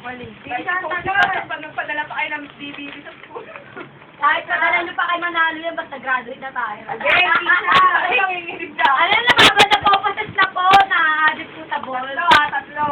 Mali. Minsan, pag nagpadala pa kayo ng BBB sa school. Kahit padala nyo pa kay Manalo yan, basta graduate na tayo. Okay, teacher. Ano na mga na po, pasas na po, na-addict po sa ball. Tatlo.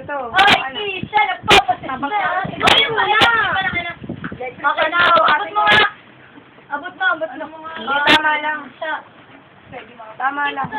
Ito. Ay, isa na po. Gawin mo na. Okay na. Abot mo nga. Abot mo. Hindi, tama lang. Tama lang.